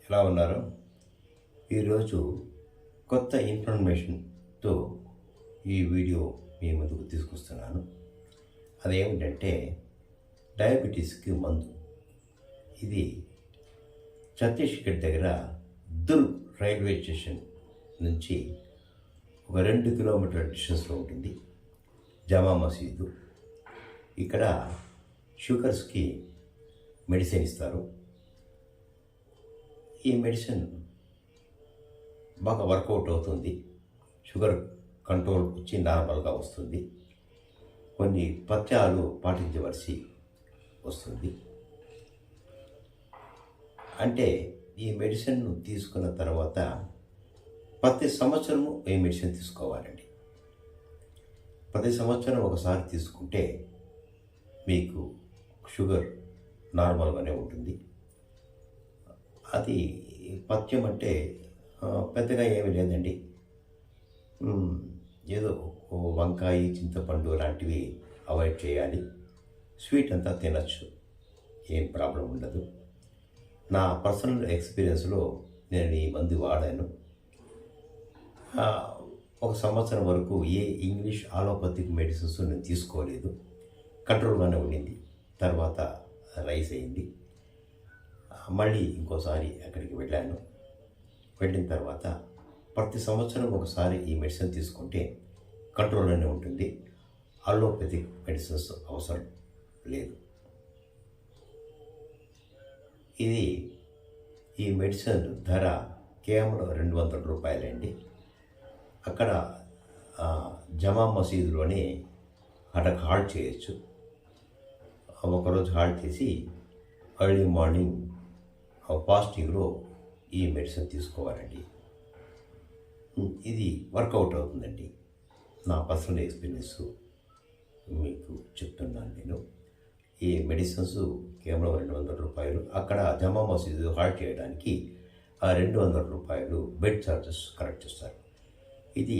ఎలా ఉన్నారు? ఈరోజు కొత్త ఇన్ఫర్మేషన్తో ఈ వీడియో మీ ముందుకు తీసుకొస్తున్నాను. అదేమిటంటే డయాబెటీస్కి మందు. ఇది ఛత్తీస్గఢ్ దగ్గర దుర్గ్ రైల్వే స్టేషన్ నుంచి ఒక 2 కిలోమీటర్ల డిస్టెన్స్లో ఉంటుంది. జామా మసీదు. ఇక్కడ షుగర్స్కి మెడిసిన్ ఇస్తారు. ఈ మెడిసిన్ బాగా వర్కౌట్ అవుతుంది. షుగర్ కంట్రోల్ వచ్చి నార్మల్గా వస్తుంది. కొన్ని పథ్యాలు పాటించవలసి వస్తుంది. అంటే ఈ మెడిసిన్ తీసుకున్న తర్వాత ప్రతి సంవత్సరము ఈ మెడిసిన్ తీసుకోవాలండి. ప్రతి సంవత్సరం ఒకసారి తీసుకుంటే మీకు షుగర్ నార్మల్గానే ఉంటుంది. అది పథ్యం అంటే పెద్దగా ఏమీ లేదండి. ఏదో వంకాయ, చింతపండు లాంటివి అవాయిడ్ చేయాలి. స్వీట్ అంతా తినచ్చు, ఏం ప్రాబ్లం ఉండదు. నా పర్సనల్ ఎక్స్పీరియన్స్లో నేను ఈ మందు వాడాను. ఒక సంవత్సరం వరకు ఏ ఇంగ్లీష్ ఆలోపతిక్ మెడిసిన్స్ నేను తీసుకోలేదు. కంట్రోల్గానే ఉండింది. తర్వాత రైస్ అయింది. మళ్ళీ ఇంకోసారి అక్కడికి వెళ్ళాను. వెళ్ళిన తర్వాత ప్రతి సంవత్సరం ఒకసారి ఈ మెడిసిన్ తీసుకుంటే కంట్రోల్లోనే ఉంటుంది. అలోపతిక్ మెడిసిన్స్ అవసరం లేదు. ఈ మెడిసిన్ ధర కేవలం 200 రూపాయలండి. అక్కడ జమా మసీదులోనే అక్కడ హాల్ట్ చేయొచ్చు. ఒకరోజు హాల్ట్ చేసి ఎర్లీ మార్నింగ్ ఫాస్టింగ్లో ఈ మెడిసిన్ తీసుకోవాలండి. ఇది వర్కౌట్ అవుతుందండి. నా పర్సనల్ ఎక్స్పీరియన్స్ మీకు చెప్తున్నాను నేను. ఈ మెడిసిన్స్ కేవలం 200 రూపాయలు. అక్కడ జమా మసీదు హాల్ట్ చేయడానికి 200 రూపాయలు బెడ్ ఛార్జెస్ కలెక్ట్ చేస్తారు. ఇది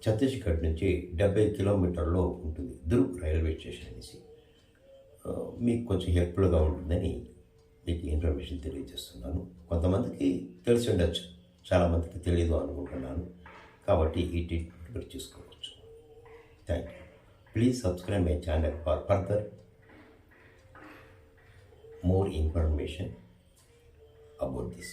ఛత్తీస్గఢ్ నుంచి 70 కిలోమీటర్లో ఉంటుంది. దుర్గ్ రైల్వే స్టేషన్ అనేసి. మీకు కొంచెం హెల్ప్ఫుల్గా ఉంటుందని మీకు ఇన్ఫర్మేషన్ తెలియజేస్తున్నాను. కొంతమందికి తెలిసి ఉండొచ్చు, చాలామందికి తెలియదు అనుకుంటున్నాను. కాబట్టి ఈ ట్రీట్మెంట్ మీరు చూసుకోవచ్చు. Thank you. Please subscribe my channel for further more information about this.